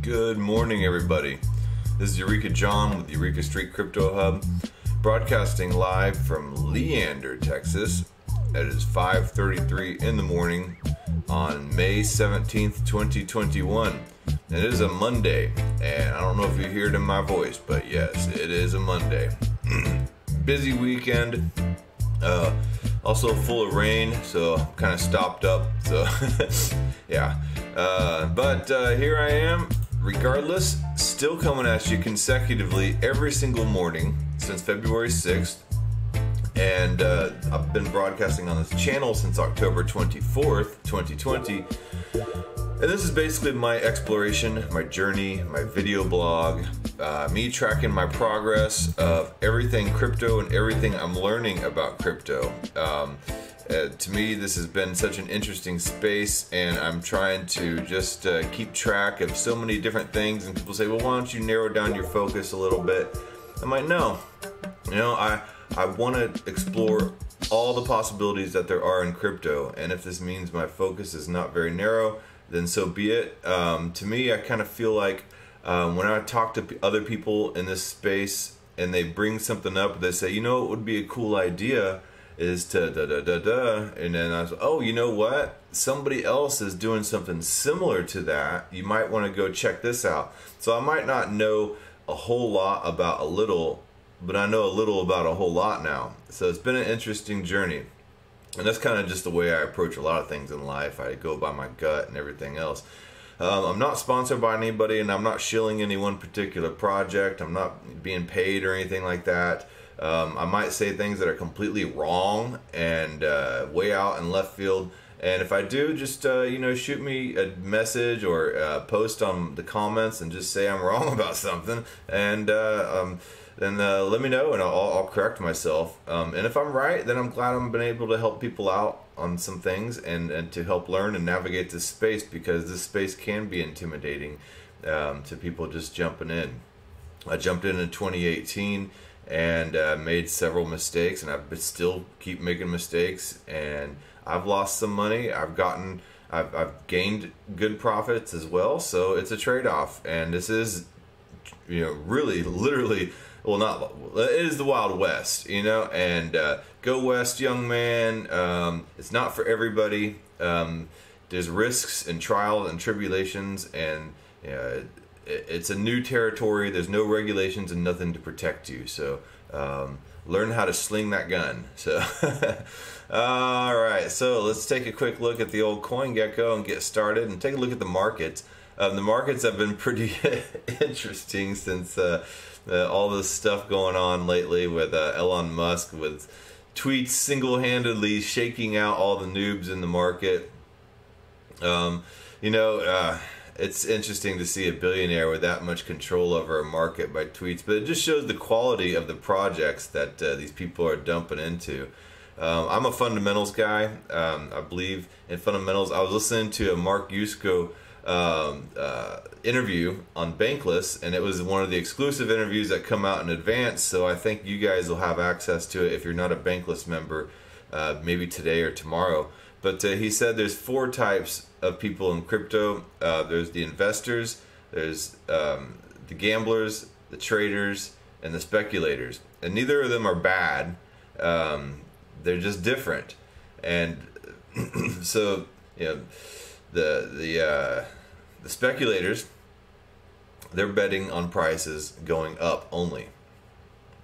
Good morning, everybody. This is Eureka John with Eureka Street Crypto Hub, broadcasting live from Leander, Texas. It is 5:33 in the morning on May 17th, 2021. And it is a Monday, and I don't know if you hear it in my voice, but yes, it is a Monday. Busy weekend, also full of rain, so I'm kind of stopped up, so yeah. But here I am, regardless, still coming at you consecutively every single morning since February 6th. And I've been broadcasting on this channel since October 24th, 2020. And this is basically my exploration, my journey, my video blog, me tracking my progress of everything crypto and everything I'm learning about crypto. To me, this has been such an interesting space, and I'm trying to just keep track of so many different things. And people say, well, why don't you narrow down your focus a little bit? I'm like, no. I want to explore all the possibilities that there are in crypto, and if this means my focus is not very narrow, then so be it. To me, I kind of feel like when I talk to other people in this space and they bring something up, they say, you know, it would be a cool idea is to da-da-da-da, and then I was, oh, you know what? Somebody else is doing something similar to that. You might want to go check this out. So I might not know a whole lot about a little, but I know a little about a whole lot now. So it's been an interesting journey. And that's kind of just the way I approach a lot of things in life. I go by my gut and everything else. I'm not sponsored by anybody, and I'm not shilling any one particular project. I'm not being paid or anything like that. I might say things that are completely wrong and way out in left field. And if I do, just shoot me a message or post on the comments and just say I'm wrong about something, and then let me know, and I'll correct myself. And if I'm right, then I'm glad I've been able to help people out on some things and to help learn and navigate this space, because this space can be intimidating to people just jumping in. I jumped in 2018 and made several mistakes, and I still keep making mistakes, and I've lost some money. I've gained good profits as well, so it's a trade-off. And this is, really, literally, well, it is the Wild West, and go west, young man. It's not for everybody. There's risks and trials and tribulations, and it's a new territory. There's no regulations and nothing to protect you. So learn how to sling that gun. So all right, so let's take a quick look at the old CoinGecko and get started and take a look at the markets. The markets have been pretty interesting since all this stuff going on lately with Elon Musk, with tweets single-handedly shaking out all the noobs in the market. It's interesting to see a billionaire with that much control over a market by tweets, but it just shows the quality of the projects that these people are dumping into. I'm a fundamentals guy. I believe in fundamentals. I was listening to a Mark Yusko interview on Bankless, and it was one of the exclusive interviews that come out in advance, so I think you guys will have access to it if you're not a Bankless member, maybe today or tomorrow. But he said there's 4 types of people in crypto. There's the investors, there's the gamblers, the traders, and the speculators. And neither of them are bad. They're just different. And so, the speculators, they're betting on prices going up only.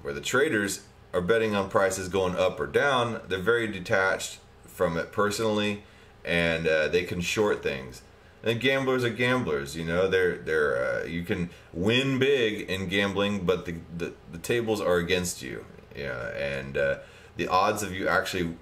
Where the traders are betting on prices going up or down, they're very detached from it personally, and they can short things. And gamblers are gamblers, they're you can win big in gambling, but the tables are against you, and the odds of you actually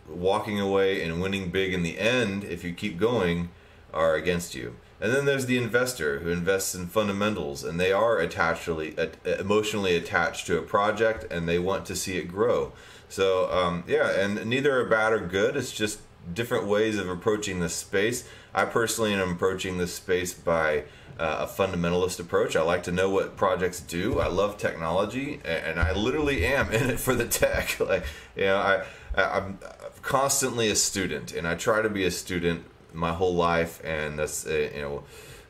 walking away and winning big in the end, if you keep going, are against you. And then there's the investor who invests in fundamentals, and they are emotionally attached to a project, and they want to see it grow. So and neither are bad or good. It's just different ways of approaching this space. I personally am approaching this space by a fundamentalist approach. I like to know what projects do. I love technology, and I literally am in it for the tech. I'm constantly a student, and I try to be a student my whole life, and that's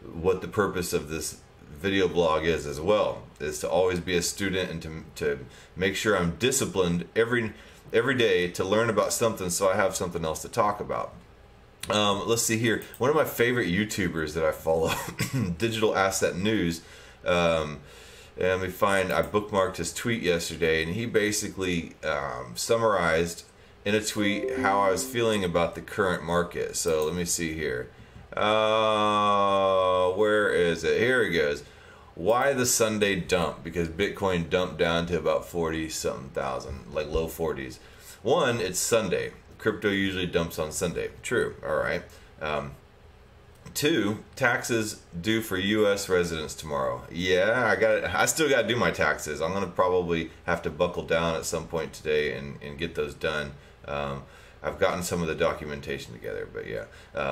what the purpose of this video blog is as well, is to always be a student and to make sure I'm disciplined every day to learn about something so I have something else to talk about. Let's see here. One of my favorite YouTubers that I follow, Digital Asset News, and we find I bookmarked his tweet yesterday, and he basically summarized in a tweet how I was feeling about the current market. So let me see here. Where is it? Here it goes. Why the Sunday dump? Because Bitcoin dumped down to about 40-something thousand, like low 40s. One, it's Sunday. Crypto usually dumps on Sunday. True. All right. Two, taxes due for U.S. residents tomorrow. Yeah, I still got to do my taxes. I'm gonna probably have to buckle down at some point today and get those done. I've gotten some of the documentation together, but yeah.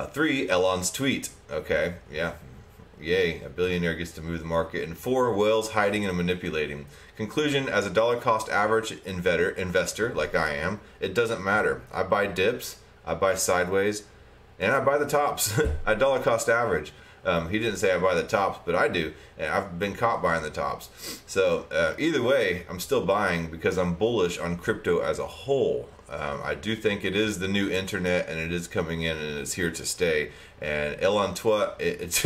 Three, Elon's tweet. Okay, yeah. Yay, a billionaire gets to move the market. And four, whales hiding and manipulating. Conclusion, as a dollar cost average investor, like I am, it doesn't matter. I buy dips, I buy sideways, and I buy the tops. I dollar cost average. He didn't say I buy the tops, but I do. And I've been caught buying the tops. So either way, I'm still buying because I'm bullish on crypto as a whole. I do think it is the new internet, and it is coming in, and it's here to stay. And Elon's tweets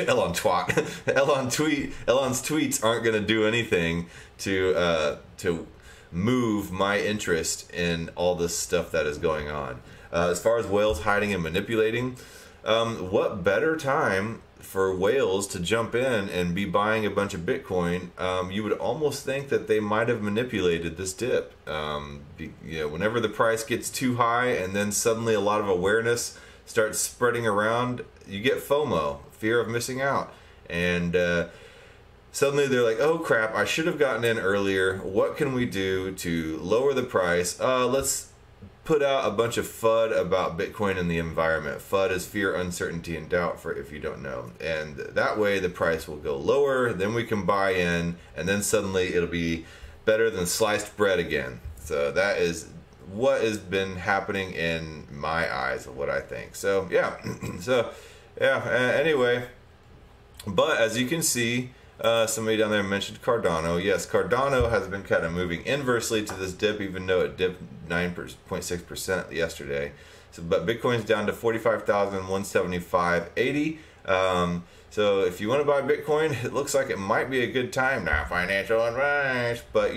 aren't going to do anything to move my interest in all this stuff that is going on. As far as whales hiding and manipulating, what better time for whales to jump in and be buying a bunch of Bitcoin? You would almost think that they might have manipulated this dip. Whenever the price gets too high and then suddenly a lot of awareness starts spreading around, you get FOMO, fear of missing out. And suddenly they're like, oh crap, I should have gotten in earlier. What can we do to lower the price? Let's put out a bunch of FUD about Bitcoin and the environment. FUD is fear, uncertainty, and doubt, for if you don't know. And that way the price will go lower, then we can buy in, and then suddenly it'll be better than sliced bread again. So that is what has been happening in my eyes of what I think. So yeah, anyway, but as you can see, somebody down there mentioned Cardano. Yes, Cardano has been kind of moving inversely to this dip, even though it dipped 9.6% yesterday. So, but Bitcoin's down to 45,175.80. So if you want to buy Bitcoin, it looks like it might be a good time. Not financial advice, but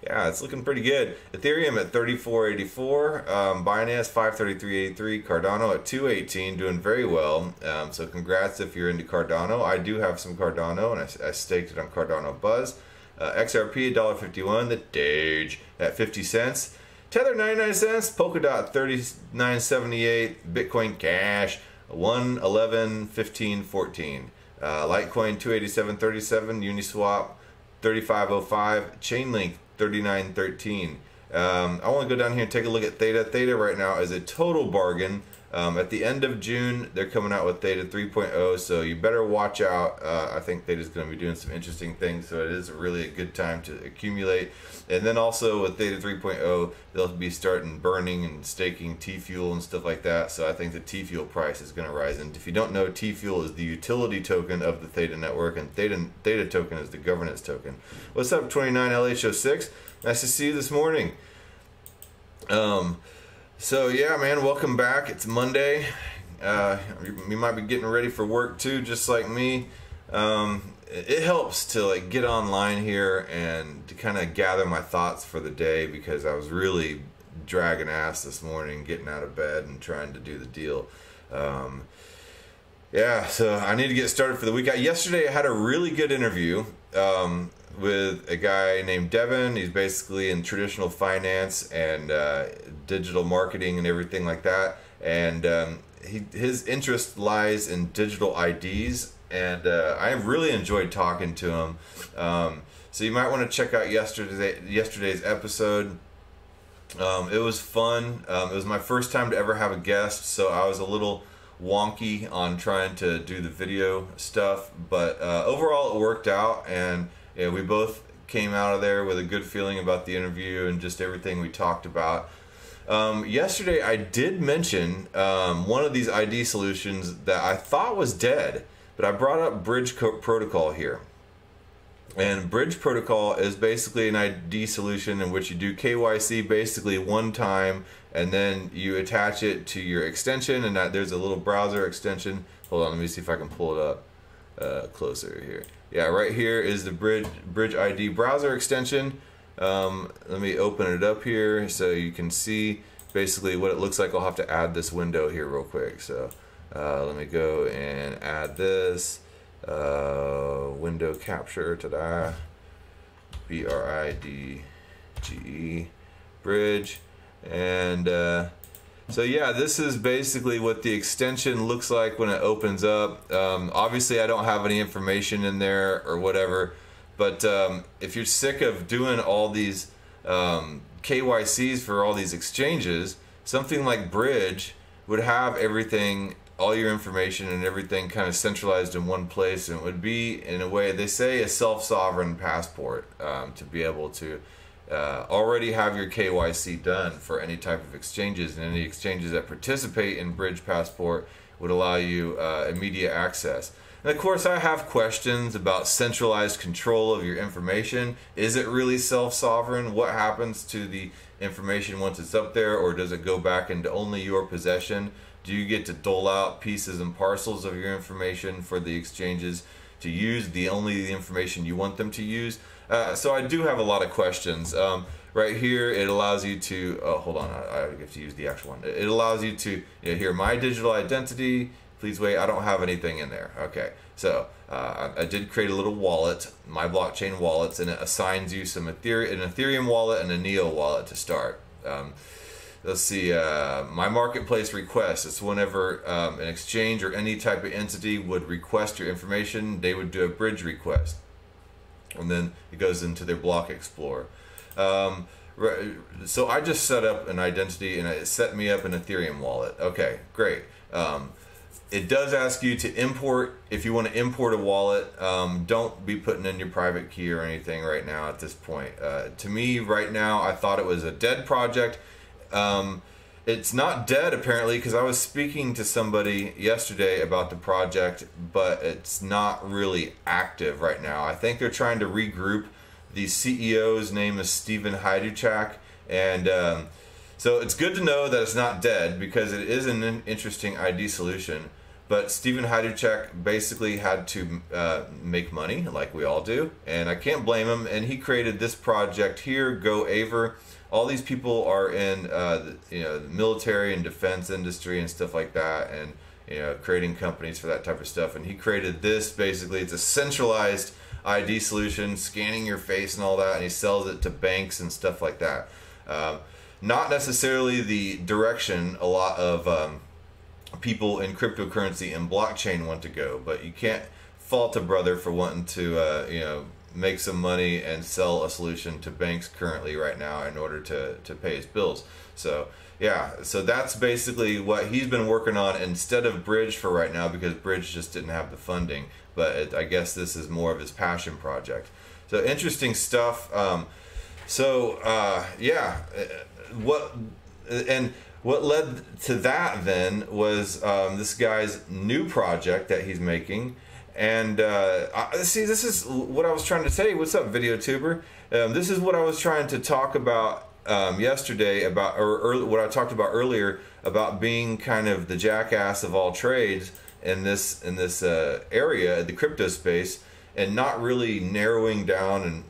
it's looking pretty good. Ethereum at 34.84, Binance 533.83, Cardano at 218, doing very well. So congrats if you're into Cardano. I do have some Cardano, and I staked it on Cardano Buzz. XRP $1.51, the Doge at 50 cents. Tether 99 cents, Polkadot 39.78, Bitcoin Cash 111.15.14, Litecoin 287.37, Uniswap 35.05, Chainlink 39.13. I want to go down here and take a look at Theta. Theta right now is a total bargain. At the end of June, they're coming out with Theta 3.0, so you better watch out. I think Theta's going to be doing some interesting things, so it is really a good time to accumulate. And then also with Theta 3.0, they'll be starting burning and staking T-Fuel and stuff like that, so I think the T-Fuel price is going to rise. And if you don't know, T-Fuel is the utility token of the Theta network, and Theta token is the governance token. What's up, 29LHO6? Nice to see you this morning. So yeah, man, welcome back. It's Monday. You might be getting ready for work too, just like me. It helps to get online here and to kind of gather my thoughts for the day, because I was really dragging ass this morning, getting out of bed and trying to do the deal. Yeah, so I need to get started for the week. Yesterday I had a really good interview with a guy named Devin. He's basically in traditional finance and digital marketing and everything like that. And his interest lies in digital IDs. And I really enjoyed talking to him. So you might want to check out yesterday's episode. It was fun. It was my first time to ever have a guest, so I was a little wonky on trying to do the video stuff. But overall, it worked out, and we both came out of there with a good feeling about the interview and just everything we talked about. Yesterday I did mention one of these ID solutions that I thought was dead, but I brought up Bridge Protocol here. And Bridge Protocol is basically an ID solution in which you do KYC basically one time, and then you attach it to your extension, and there's a little browser extension. Hold on, let me see if I can pull it up closer here. Yeah, right here is the Bridge ID browser extension. Let me open it up here so you can see basically what it looks like. I'll have to add this window here real quick. So let me go and add this. Window capture, ta-da, BRIDGE, Bridge, and so yeah, this is basically what the extension looks like when it opens up. Obviously I don't have any information in there or whatever, but if you're sick of doing all these KYCs for all these exchanges, something like Bridge would have everything, all your information and everything kind of centralized in one place, and it would be, in a way, they say, a self-sovereign passport to be able to already have your KYC done for any type of exchanges, and any exchanges that participate in Bridge Passport would allow you immediate access. And of course I have questions about centralized control of your information. Is it really self-sovereign? What happens to the information once it's up there, or does it go back into only your possession? Do you get to dole out pieces and parcels of your information for the exchanges to use, only the information you want them to use? So I do have a lot of questions. Right here, it allows you to, hold on, I have to use the actual one. It allows you to, here, my digital identity, please wait, I don't have anything in there. Okay, so I did create a little wallet, my blockchain wallets, and it assigns you an Ethereum wallet and a Neo wallet to start. Let's see, my marketplace request. It's whenever an exchange or any type of entity would request your information, they would do a bridge request. And then it goes into their block explorer. So I just set up an identity and it set me up an Ethereum wallet. Okay, great. It does ask you to import, if you want to import a wallet, don't be putting in your private key or anything right now at this point. To me, right now, I thought it was a dead project. It's not dead apparently, because I was speaking to somebody yesterday about the project, but it's not really active right now. I think they're trying to regroup. The CEO's name is Stephen Hajduczak, and so it's good to know that it's not dead, because it is an interesting ID solution. But Stephen Hajduczak basically had to make money, like we all do, and I can't blame him. And he created this project here, Go Aver. All these people are in the military and defense industry and stuff like that, and creating companies for that type of stuff. And he created this, basically it's a centralized ID solution, scanning your face and all that, and he sells it to banks and stuff like that. Not necessarily the direction a lot of people in cryptocurrency and blockchain want to go, but you can't fault a brother for wanting to make some money and sell a solution to banks currently right now in order to pay his bills. So yeah, so that's basically what he's been working on instead of Bridge for right now, because Bridge just didn't have the funding. But I guess this is more of his passion project. So interesting stuff. Yeah, what led to that then was this guy's new project that he's making. And see, this is what I was trying to say. What's up, VideoTuber? This is what I was trying to talk about yesterday, or what I talked about earlier, about being kind of the jackass of all trades in this area, the crypto space, and not really narrowing down and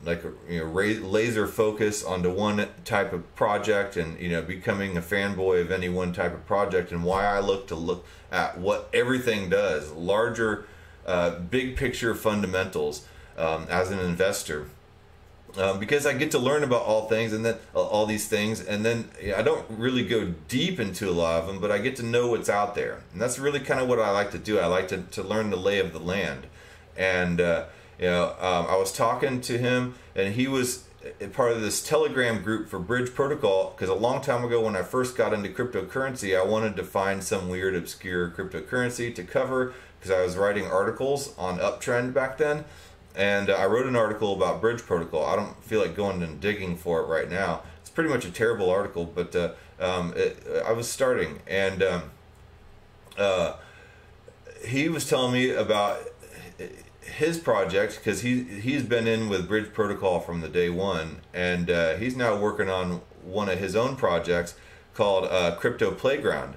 laser focus onto one type of project, and becoming a fanboy of any one type of project. And why I look at what everything does, larger big picture fundamentals as an investor, because I get to learn about all things, and then all these things, and then I don't really go deep into a lot of them, but I get to know what's out there, and that's really kind of what I like to do. I like to learn the lay of the land. And I was talking to him, and he was part of this Telegram group for Bridge Protocol, because a long time ago when I first got into cryptocurrency, I wanted to find some weird obscure cryptocurrency to cover, because I was writing articles on Uptrend back then, and I wrote an article about Bridge Protocol. I don't feel like going and digging for it right now. It's pretty much a terrible article, but I was starting, and he was telling me about his project, because he's been in with Bridge Protocol from the day one, and he's now working on one of his own projects called Crypto Playground.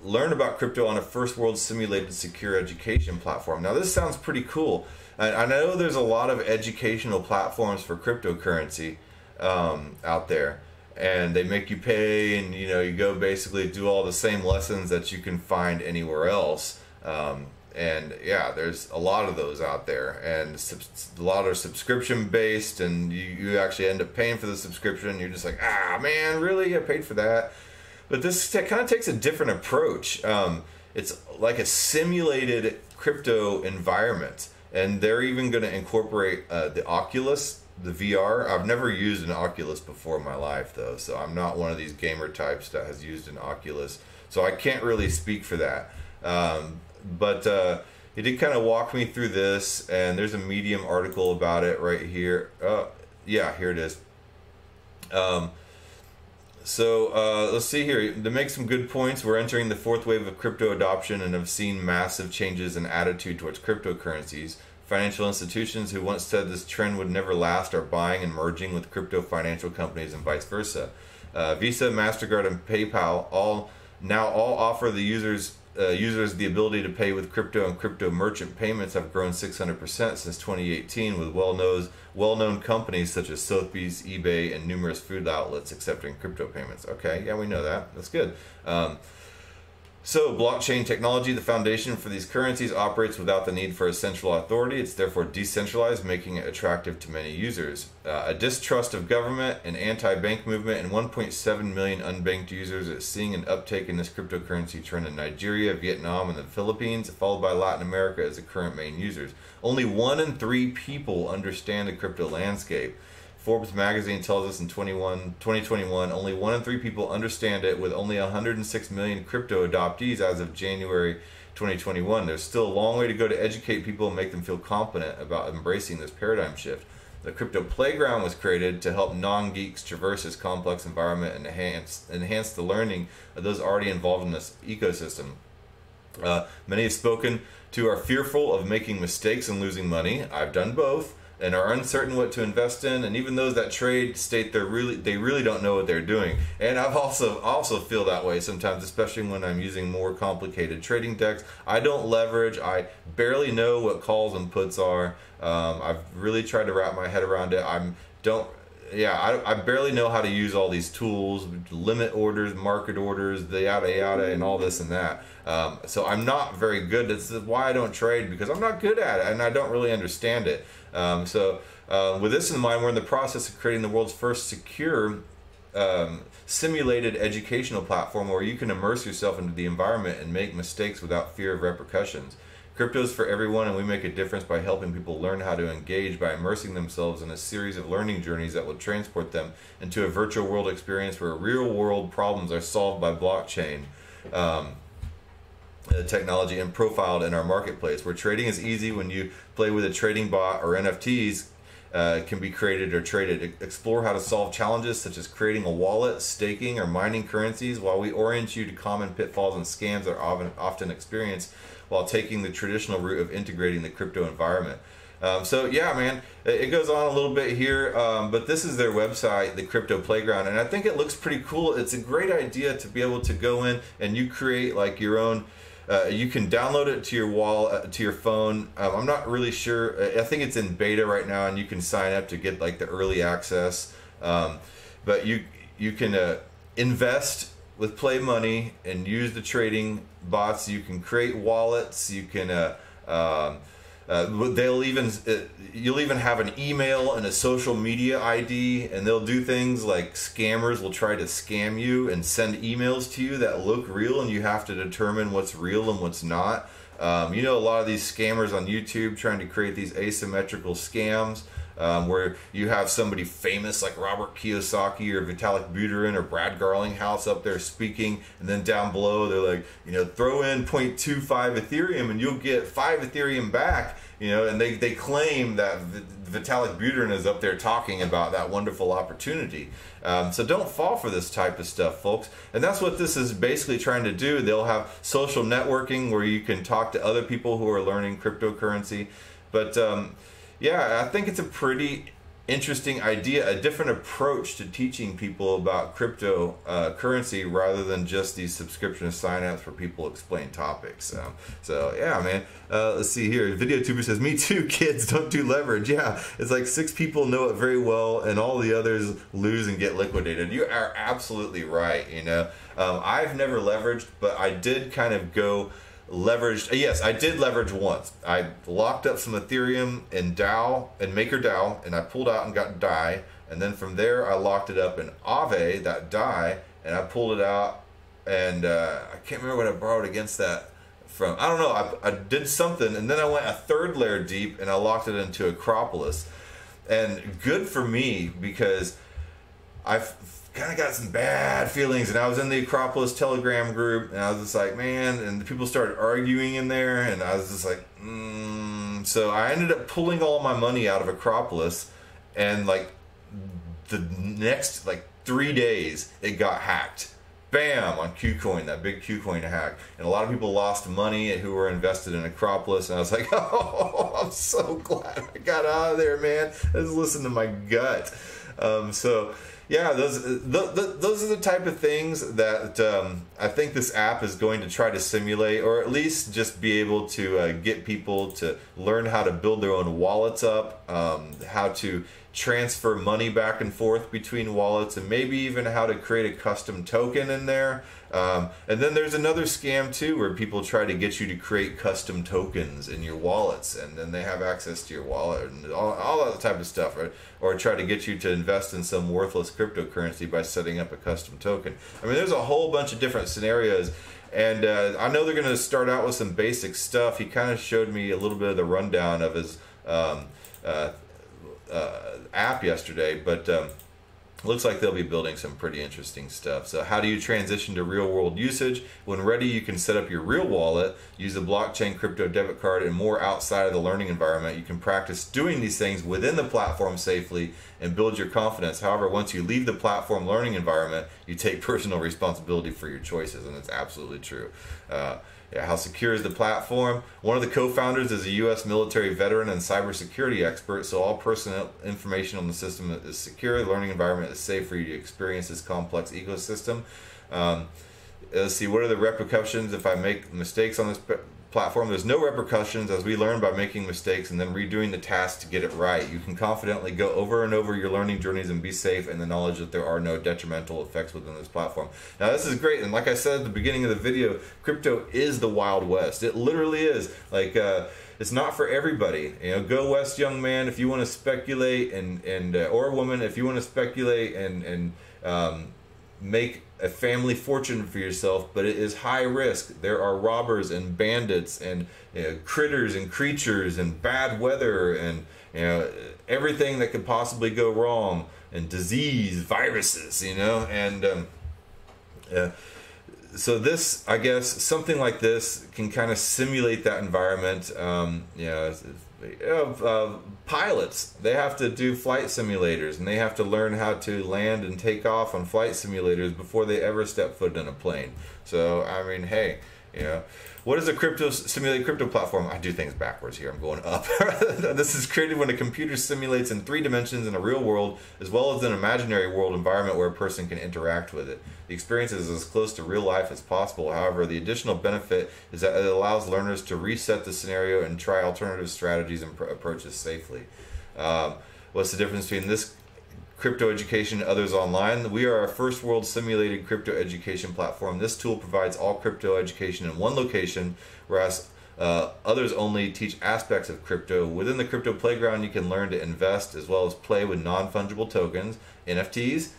Learn about crypto on a first world simulated secure education platform. Now this sounds pretty cool. I know there's a lot of educational platforms for cryptocurrency out there, and they make you pay, and you go basically do all the same lessons that you can find anywhere else. And yeah, there's a lot of those out there, and a lot are subscription based, and you actually end up paying for the subscription. You're just like, man, really? I paid for that. But this kind of takes a different approach. It's like a simulated crypto environment, and they're even going to incorporate the Oculus, the VR. I've never used an Oculus before in my life, though, so I'm not one of these gamer types that has used an Oculus, so I can't really speak for that. But he did kind of walk me through this, and there's a Medium article about it right here. Yeah, here it is. So let's see here. To make some good points, we're entering the fourth wave of crypto adoption and have seen massive changes in attitude towards cryptocurrencies. Financial institutions who once said this trend would never last are buying and merging with crypto financial companies and vice versa. Visa, MasterCard, and PayPal all offer the users the ability to pay with crypto, and crypto merchant payments have grown 600% since 2018, with well-known companies such as Sotheby's, eBay, and numerous food outlets accepting crypto payments. Okay, yeah, we know that. That's good. So, blockchain technology, the foundation for these currencies, operates without the need for a central authority. It's therefore decentralized, making it attractive to many users. A distrust of government, an anti-bank movement, and 1.7 million unbanked users is seeing an uptake in this cryptocurrency trend in Nigeria, Vietnam, and the Philippines, followed by Latin America as the current main users. Only 1 in 3 people understand the crypto landscape. Forbes magazine tells us in 2021, only 1 in 3 people understand it, with only 106 million crypto adoptees as of January 2021. There's still a long way to go to educate people and make them feel confident about embracing this paradigm shift. The Crypto Playground was created to help non-geeks traverse this complex environment and enhance the learning of those already involved in this ecosystem. Many have spoken to are fearful of making mistakes and losing money. I've done both, and are uncertain what to invest in, and even those that trade state they really don't know what they're doing. And I've also feel that way sometimes, especially when I'm using more complicated trading decks. I don't leverage. I barely know what calls and puts are. I've really tried to wrap my head around it. I barely know how to use all these tools, limit orders, market orders, the yada yada, and all this and that. So I'm not very good. This is why I don't trade, because I'm not good at it and I don't really understand it. With this in mind, we're in the process of creating the world's first secure simulated educational platform where you can immerse yourself into the environment and make mistakes without fear of repercussions. Crypto is for everyone, and we make a difference by helping people learn how to engage by immersing themselves in a series of learning journeys that will transport them into a virtual world experience where real world problems are solved by blockchain technology and profiled in our marketplace, where trading is easy when you play with a trading bot, or NFTs can be created or traded. Explore how to solve challenges such as creating a wallet, staking, or mining currencies, while we orient you to common pitfalls and scams that are often experienced while taking the traditional route of integrating the crypto environment. So yeah, man, it goes on a little bit here, but this is their website, the Crypto Playground, and I think it looks pretty cool. It's a great idea to be able to go in and you create like your own. You can download it to your wall, to your phone. I'm not really sure. I think it's in beta right now, and you can sign up to get like the early access. But you can invest with Play Money and use the trading bots. You can create wallets. You can you'll even have an email and a social media ID, and they'll do things like scammers will try to scam you and send emails to you that look real, and you have to determine what's real and what's not. A lot of these scammers on YouTube trying to create these asymmetrical scams. where you have somebody famous like Robert Kiyosaki or Vitalik Buterin or Brad Garlinghouse up there speaking, and then down below they're like, throw in 0.25 Ethereum and you'll get 5 Ethereum back. And they claim that Vitalik Buterin is up there talking about that wonderful opportunity. So don't fall for this type of stuff, folks. And that's what this is basically trying to do. They'll have social networking where you can talk to other people who are learning cryptocurrency. But yeah, I think it's a pretty interesting idea, a different approach to teaching people about cryptocurrency rather than just these subscription sign-ups where people explain topics. So yeah, man. Let's see here. VideoTuber says, "Me too, kids. Don't do leverage." Yeah, it's like 6 people know it very well, and all the others lose and get liquidated. You are absolutely right. I've never leveraged, but I did kind of go leveraged. Yes, I did leverage once. I locked up some Ethereum in DAO and MakerDAO, and I pulled out and got DAI, and then from there I locked it up in Aave, that DAI, and I pulled it out, and I can't remember what I borrowed against that from. I don't know. I did something, and then I went a third layer deep, and I locked it into Acropolis, and good for me because I've kind of got some bad feelings, and I was in the Acropolis Telegram group, and I was just like, man, and the people started arguing in there, and I was just like, So I ended up pulling all my money out of Acropolis, and like the next 3 days it got hacked. Bam, on KuCoin, that big KuCoin hack. And a lot of people lost money who were invested in Acropolis, and I was like, oh, I'm so glad I got out of there, man. I just listened to my gut. So yeah, those are the type of things that I think this app is going to try to simulate, or at least just be able to get people to learn how to build their own wallets up, how to transfer money back and forth between wallets, and maybe even how to create a custom token in there. And then there's another scam too, where people try to get you to create custom tokens in your wallets, and then they have access to your wallet and all that type of stuff, right? Or try to get you to invest in some worthless cryptocurrency by setting up a custom token. I mean, there's a whole bunch of different scenarios, and I know they're going to start out with some basic stuff. He kind of showed me a little bit of the rundown of his app yesterday, but looks like they'll be building some pretty interesting stuff. So how do you transition to real world usage? When ready, you can set up your real wallet, use a blockchain crypto debit card, and more outside of the learning environment. You can practice doing these things within the platform safely and build your confidence. However, once you leave the platform learning environment, you take personal responsibility for your choices, and it's absolutely true. Yeah, how secure is the platform? One of the co-founders is a U.S. military veteran and cybersecurity expert, so all personal information on the system is secure. The learning environment is safe for you to experience this complex ecosystem. Let's see, what are the repercussions if I make mistakes on this platform? There's no repercussions, as we learn by making mistakes and then redoing the task to get it right. You can confidently go over and over your learning journeys and be safe in the knowledge that there are no detrimental effects within this platform. Now, this is great, and like I said at the beginning of the video, crypto is the Wild West. It literally is. Like, it's not for everybody. Go west, young man, if you want to speculate, and or woman, if you want to speculate and make a family fortune for yourself, but it is high risk. There are robbers and bandits and critters and creatures and bad weather and everything that could possibly go wrong, and disease, viruses, and so this, I guess, something like this can kind of simulate that environment. Pilots, they have to do flight simulators, and they have to learn how to land and take off on flight simulators before they ever step foot in a plane. So, I mean, hey, what is a simulated crypto platform? I do things backwards here. I'm going up. This is created when a computer simulates in 3 dimensions in a real world, as well as an imaginary world environment where a person can interact with it. The experience is as close to real life as possible. However, the additional benefit is that it allows learners to reset the scenario and try alternative strategies and approaches safely. What's the difference between this crypto education and others online? We are a first world simulated crypto education platform. This tool provides all crypto education in one location, whereas others only teach aspects of crypto. Within the crypto playground, you can learn to invest as well as play with non-fungible tokens, NFTs,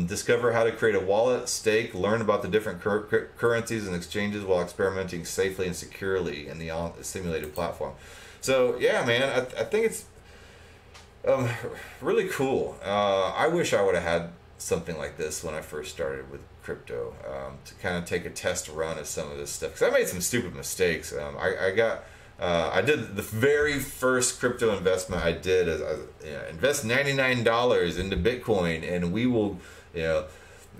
discover how to create a wallet, stake, learn about the different currencies and exchanges while experimenting safely and securely in the simulated platform. So yeah, man, I think Um, really cool. I wish I would have had something like this when I first started with crypto, to kind of take a test run of some of this stuff. Because I made some stupid mistakes. I did the very first crypto investment I did is invest $99 into Bitcoin, and you know,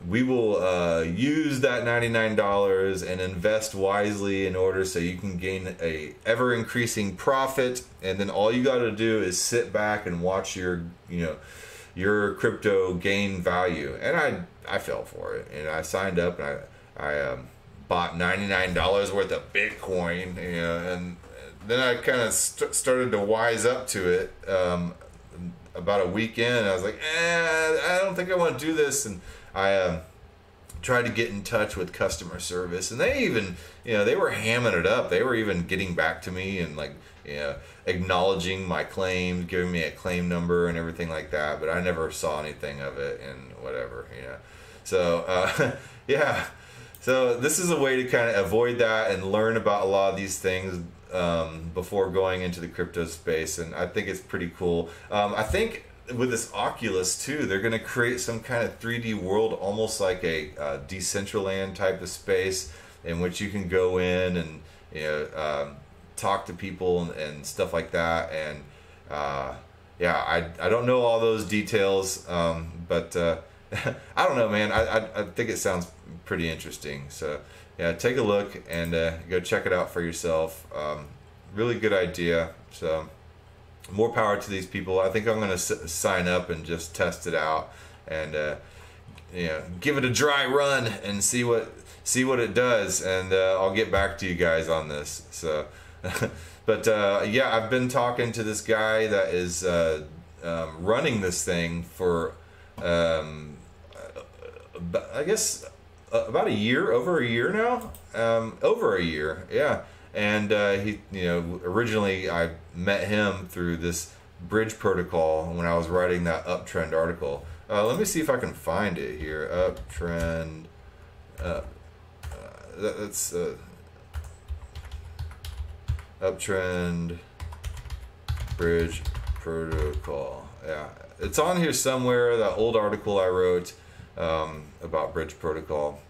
we will use that $99 and invest wisely in order so you can gain a ever increasing profit, and then all you got to do is sit back and watch your crypto gain value. And I fell for it, and I signed up, and I bought $99 worth of Bitcoin, and then I kind of started to wise up to it. About a week in, I was like, I don't think I want to do this, and I tried to get in touch with customer service, and they even, they were hamming it up. They were even getting back to me and acknowledging my claim, giving me a claim number and everything like that. But I never saw anything of it, and whatever, So yeah, so this is a way to kind of avoid that and learn about a lot of these things before going into the crypto space, and I think it's pretty cool. I think with this Oculus too, they're going to create some kind of 3D world, almost like a Decentraland type of space, in which you can go in and talk to people and stuff like that. And I don't know all those details, but I don't know, man. I think it sounds pretty interesting. So yeah, take a look and go check it out for yourself. Really good idea. So more power to these people. I think I'm going to sign up and just test it out, and give it a dry run and see what it does, and I'll get back to you guys on this. So but yeah, I've been talking to this guy that is running this thing for I guess about a year, over a year now, over a year, yeah. And he, originally I met him through this bridge protocol when I was writing that Uptrend article. Let me see if I can find it here. Uptrend. That's Uptrend bridge protocol. Yeah, it's on here somewhere. That old article I wrote about bridge protocol.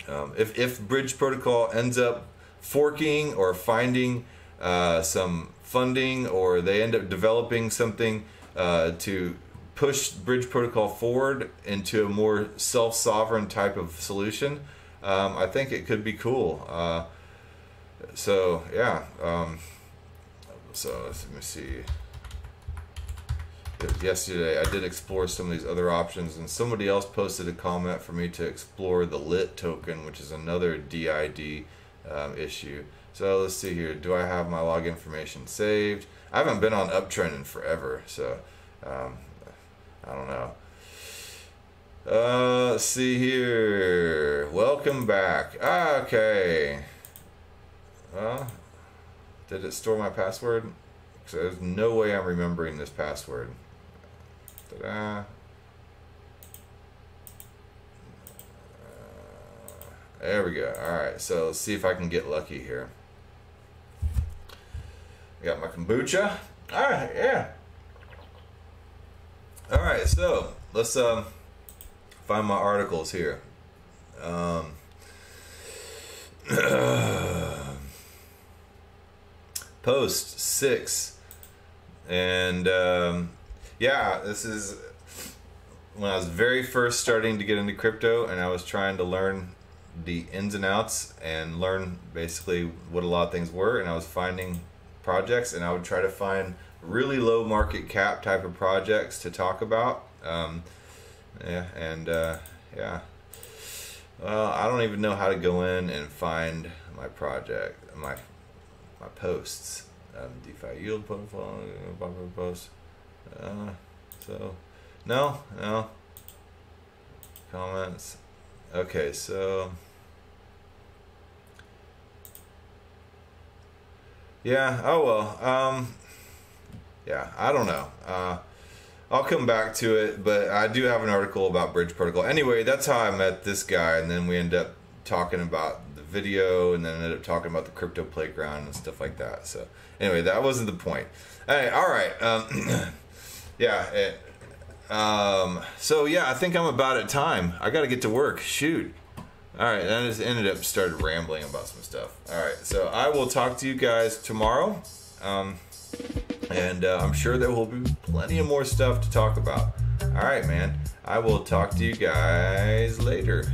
If bridge protocol ends up forking or finding some funding, or they end up developing something to push bridge protocol forward into a more self-sovereign type of solution, I think it could be cool. So yeah, so let me see. Yesterday I did explore some of these other options, and somebody else posted a comment for me to explore the LIT token, which is another DID issue. So let's see here. Do I have my log information saved? I haven't been on Uptrend in forever, so I don't know. Let's see here. Welcome back. Okay. Well, did it store my password? Because there's no way I'm remembering this password. Ta-da. There we go. Alright, so let's see if I can get lucky here. I got my kombucha. Alright, yeah. Alright, so let's find my articles here. Post 6. And yeah, this is when I was very first starting to get into crypto, and I was trying to learn the ins and outs and learn basically what a lot of things were, and I was finding projects, and I would try to find really low market cap type of projects to talk about. Yeah, well, I don't even know how to go in and find my project, my posts. DeFi yield profile post. So no comments. Okay, so yeah, oh well, yeah, I don't know. I'll come back to it, but I do have an article about bridge protocol. Anyway, that's how I met this guy, and then we end up talking about the video, and then ended up talking about the crypto playground and stuff like that. So anyway, that wasn't the point. All right. Yeah. So yeah, I think I'm about at time. I got to get to work. Shoot. All right, I just ended up started rambling about some stuff. All right, so I will talk to you guys tomorrow, and I'm sure there will be plenty of more stuff to talk about. All right, man. I will talk to you guys later.